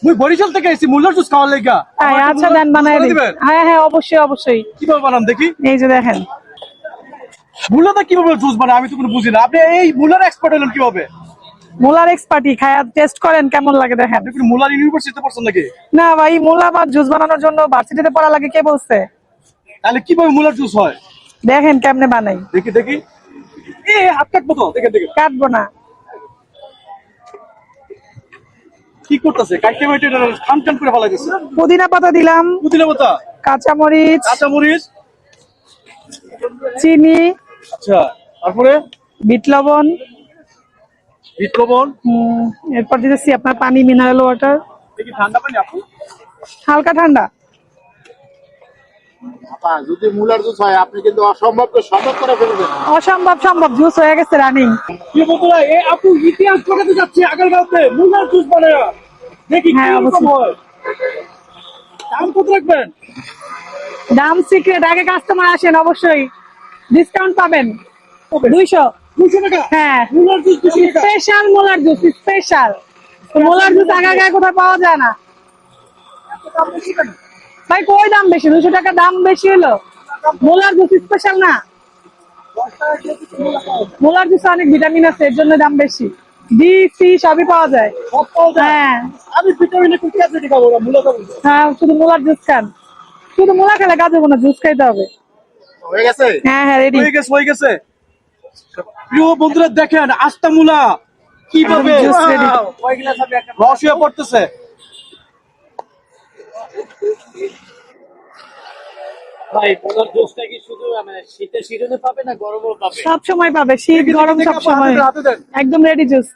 মুই বরিশাল থেকে এসেছি মুলার জুস খাওয়ার লাগা। আচ্ছা দেন বানাই দিন। হ্যাঁ হ্যাঁ অবশ্যই অবশ্যই। কিভাবে বানান দেখি? এই যে দেখেন মুলাটা কিভাবে জুস বানায় আমি তো কোনো বুঝি না। আপনি এই মুলার এক্সপার্ট হলেন কিভাবে? মুলার এক্সপার্টি খায়া টেস্ট করেন কেমন লাগে দেখেন। আপনি কি মুলার ইউনিভার্সিটিতে পড়ছেন নাকি? না ভাই মুলা বা জুস বানানোর জন্য ভার্সিটিতে পড়া লাগে কে বলছে? তাহলে কিভাবে মুলার জুস হয় দেখেন কেমনে বানাই। দেখি দেখি। এ হাত কাটবো তো, দেখেন দেখেন কাটবো না। কি করতেছে, কাটতে বাইটে খান খান করে ফেলাইতেছে। পুদিনা পাতা দিলাম, পুদিনা পাতা, কাঁচামরিচ, কাঁচামরিচ, চিনি, আচ্ছা তারপরে বিট লবণ, বিট লবণ, এরপর দিতেছি আপনার পানি, মিনারেল ওয়াটার। দেখি ঠান্ডা পানি আপু? হালকা ঠান্ডা। আপা যদি মুলার জুস হয় আপনি কিন্তু অসম্ভবকে সম্ভব করে ফেলবেন। অসম্ভব সম্ভব জুস হয়ে গেছে রানিং। কি বন্ধুরা, এ আপু ইতিহাস ঠকাতে যাচ্ছে আগারগাঁওতে মুলার জুস বানায়। দেখি কি হ্যাঁ, রকম অবশ্যই। হয়। দাম কত রাখবেন? দাম সিক্রেট, আগে কাস্টমার আসেন অবশ্যই ডিসকাউন্ট পাবেন। 200 200 টাকা? হ্যাঁ মুলার জুস 200 টাকা? Special molar juice, special. Molar juice আগায় কোথাও পাওয়া যায় না দাম বেশি কেন? ভাই। কই দাম বেশি? 200 টাকা দাম বেশি হলো। মোলার জুস স্পেশাল না। মোলার জুসে অনেক ভিটামিন আছে, এর জন্য দাম বেশি। ডি সি সবই পাওয়া যায়। সব পাওয়া যায়? হ্যাঁ আমি ভিটামিনে কোন ট্যাবলেট খাবো না, মুলা খাবো। হ্যাঁ, শুধু মোলার জুস খান। শুধু মোলা খেলে কাজ হবে না, জুস খাইতে হবে। হয়ে গেছে? হ্যাঁ হ্যাঁ রেডি। হয়ে গেছে হয়ে গেছে। প্রিয় বন্ধুরা দেখেন আস্তা মুলা কিভাবে একদম juice ready। রস হয়ে পড়তেছে। ভাই মুলার জুসটা কি শুধু মানে শীতের সিজনে পাবে না গরমেও পাবে? সব সময় পাবে, শীত গরম সব সময়। হাতে দেন। একদম রেডি জুস।